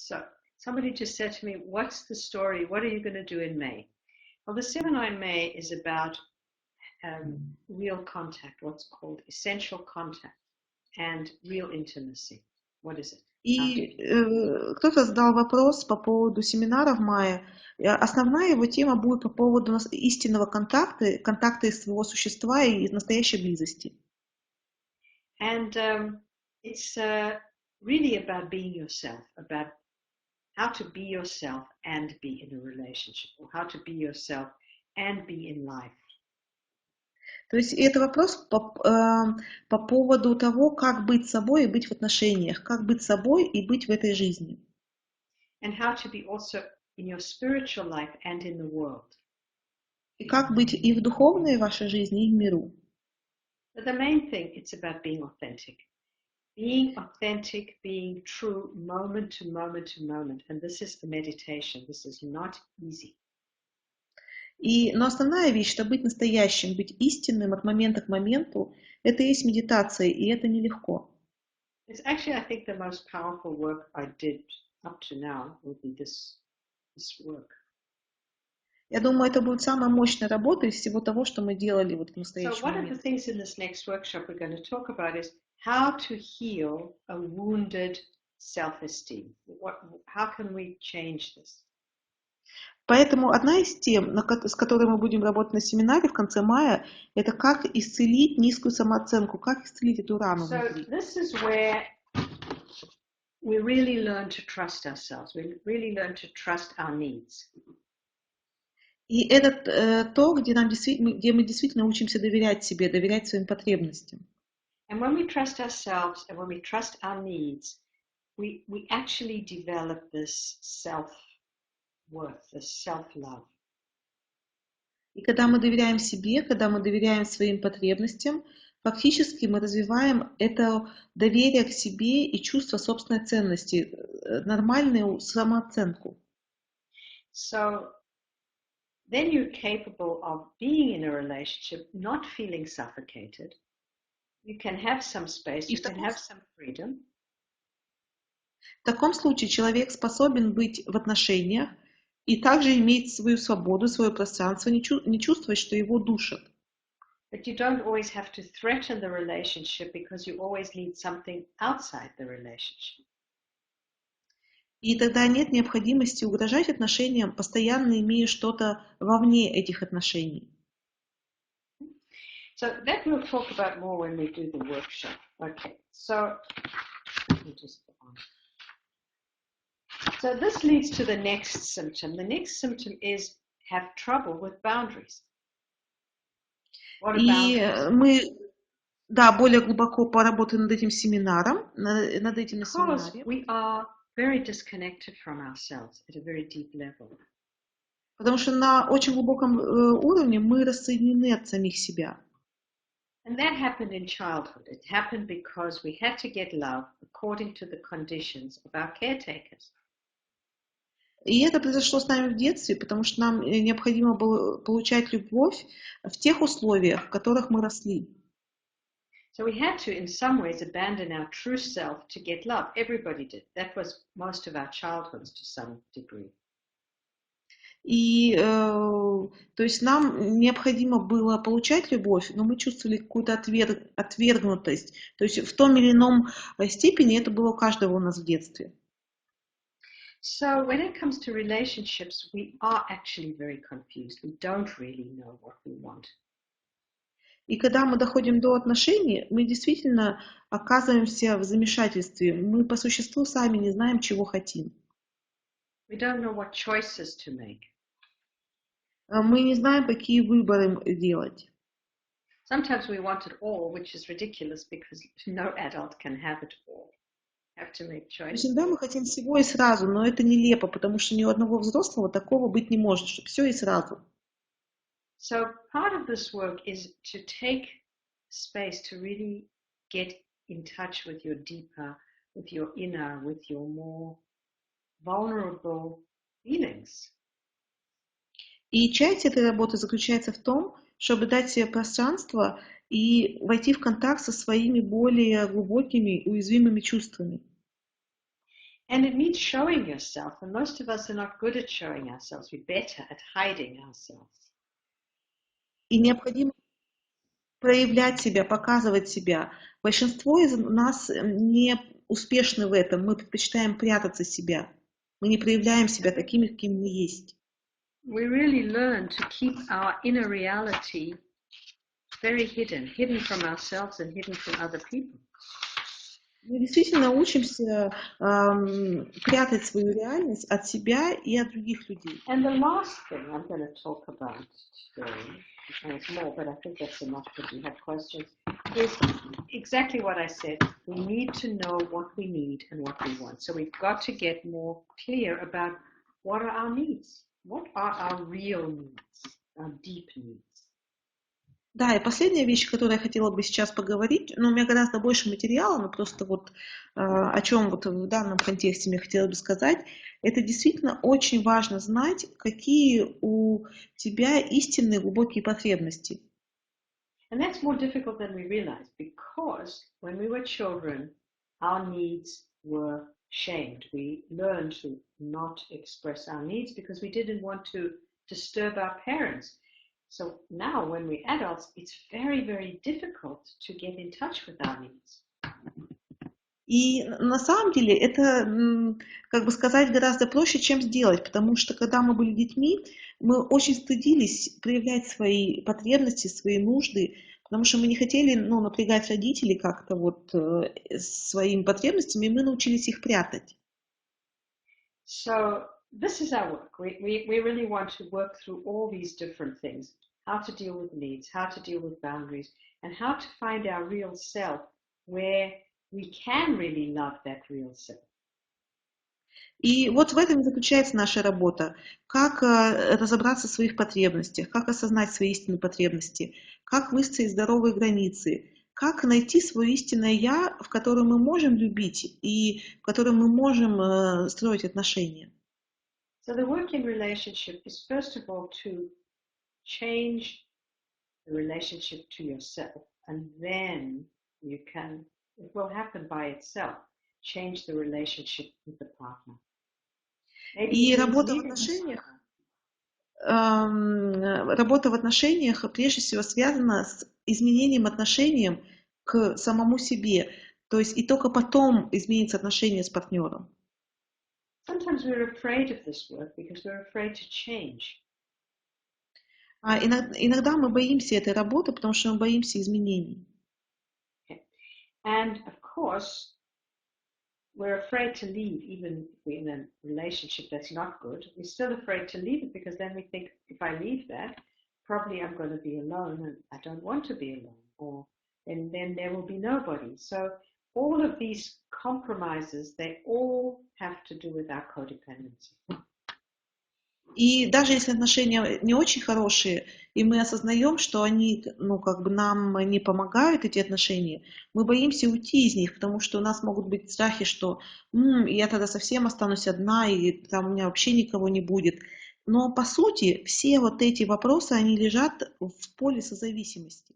So somebody just said to me, what's the story? What are you going to do in May? Well, the seminar in May is about real contact, what's called essential contact and real intimacy. What is it? И кто-то задал вопрос по поводу семинара в мае. Основная его тема будет по поводу истинного контакта из своего существа и настоящей близости. And it's really about being yourself, about how to be yourself and be in a relationship, or how to be yourself and be in life. То есть это вопрос по поводу того, как быть собой и быть в отношениях, как быть собой и быть в этой жизни. And how to be also in your spiritual life and in the world. И как быть и в духовной вашей жизни, и в миру. But the main thing, it's about being authentic. Being authentic, being true, moment to moment to moment. And this is the meditation. This is not easy. Но основная вещь, что быть настоящим, быть истинным от момента к моменту, это и есть медитация, и это нелегко. It's actually, I think, the most powerful work I did up to now will be this work. Я думаю, это будет самая мощная работа из всего того, что мы делали вот в настоящий So one of момент. the things in this next workshop we're going to talk about is how to heal a wounded self-esteem. How can we change this? Поэтому одна из тем, с которой мы будем работать на семинаре в конце мая, это как исцелить низкую самооценку, как исцелить эту рану внутри. So this is where we really learn to trust ourselves. We really learn to trust our needs. И это то, где мы действительно учимся доверять себе, доверять своим потребностям. And when we trust ourselves and when we trust our needs, we actually develop this self-worth, this self-love. И когда мы доверяем себе, когда мы доверяем своим потребностям, фактически мы развиваем это доверие к себе и чувство собственной ценности, нормальную самооценку. So then you're capable of being in a relationship, not feeling suffocated. You can have some space, you can have some freedom. В таком случае человек способен быть в отношениях и также иметь свою свободу, свое пространство, не чувствовать, что его душат. But you don't always have to threaten the relationship because you always need something outside the relationship. И тогда нет необходимости угрожать отношениям, постоянно имея что-то вовне этих отношений. So that we'll talk about more when we do the workshop. Okay, so let me just go on. So this leads to the next symptom. The next symptom is have trouble with boundaries. What are boundaries? И мы, более глубоко поработаем над этим семинаром, над этим на семинаре. We are very disconnected from ourselves at a very deep level. Потому что на очень глубоком уровне мы рассоединены от самих себя. And that happened in childhood. It happened because we had to get love according to the conditions of our caretakers. И это произошло с нами в детстве, потому что нам необходимо было получать любовь в тех условиях, в которых мы росли. So we had to, in some ways, abandon our true self to get love. Everybody did. That was most of our childhoods to some degree. И, то есть нам необходимо было получать любовь, но мы чувствовали какую-то отвергнутость. То есть в том или ином степени это было у каждого у нас в детстве. So when it comes to relationships, we are actually very confused. We don't really know what we want. И когда мы доходим до отношений, мы действительно оказываемся в замешательстве. Мы по существу сами не знаем, чего хотим. We don't know what choices to make. Мы не знаем, какие выборы делать. Sometimes we want it all, which is ridiculous because no adult can have it all. Have to make choices. Всегда мы хотим всего и сразу, но это нелепо, потому что ни у одного взрослого такого быть не может, что все и сразу. So part of this work is to take space to really get in touch with your deeper, with your inner, with your more vulnerable feelings. И часть этой работы заключается в том, чтобы дать себе пространство и войти в контакт со своими более глубокими, уязвимыми чувствами. And it means showing yourself, and most of us are not good at showing ourselves. We're better at hiding ourselves. И необходимо проявлять себя, показывать себя. Большинство из нас не успешны в этом. Мы предпочитаем прятаться себя. Мы не проявляем себя такими, какими мы есть. We really learn to keep our inner reality very hidden from ourselves and hidden from other people. Мы действительно учимся прятать свою реальность от себя и от других людей. And the last thing I'm going to talk about today, and it's more, but I think that's enough because we have questions, is exactly what I said. We need to know what we need and what we want. So we've got to get more clear about what are our needs, what are our real needs, our deep needs. Да, и последняя вещь, о которой я хотела бы сейчас поговорить, но у меня гораздо больше материала, но просто вот о чем вот в данном контексте мне хотелось бы сказать, это действительно очень важно знать, какие у тебя истинные глубокие потребности. And that's more difficult than we realize, because when we were children, our needs were shamed. We learned to not express our needs because we didn't want to disturb our parents. So now, when we're adults, it's very, very difficult to get in touch with our needs. И на самом деле это, как бы сказать, гораздо проще, чем сделать, потому что когда мы были детьми, мы очень стыдились проявлять свои потребности, свои нужды, потому что мы не хотели, напрягать родителей как-то вот своими потребностями, и мы научились их прятать. So this is our work. We really want to work through all these different things, how to deal with needs, how to deal with boundaries, and how to find our real self where we can really love that real self. И вот в этом и заключается наша работа. Как разобраться в своих потребностях, как осознать свои истинные потребности, как выстроить здоровые границы, как найти свое истинное «я», в котором мы можем любить и в котором мы можем строить отношения. So the work in relationship is, first of all, to change the relationship to yourself, and then it will happen by itself, change the relationship with the partner. И работа в отношениях прежде всего связана с изменением отношениям к самому себе, то есть и только потом изменится отношение с партнером. Sometimes we're afraid of this work because we're afraid to change. Иногда мы боимся этой работы, потому что мы боимся изменений. And of course, we're afraid to leave, even if we're in a relationship that's not good. We're still afraid to leave it because then we think, if I leave that, probably I'm going to be alone and I don't want to be alone, and then there will be nobody. So all of these compromises, they all have to do with our codependency. И даже если отношения не очень хорошие, и мы осознаем, что они, нам не помогают, эти отношения, мы боимся уйти из них, потому что у нас могут быть страхи, что я тогда совсем останусь одна, и там у меня вообще никого не будет. Но по сути все вот эти вопросы, они лежат в поле созависимости.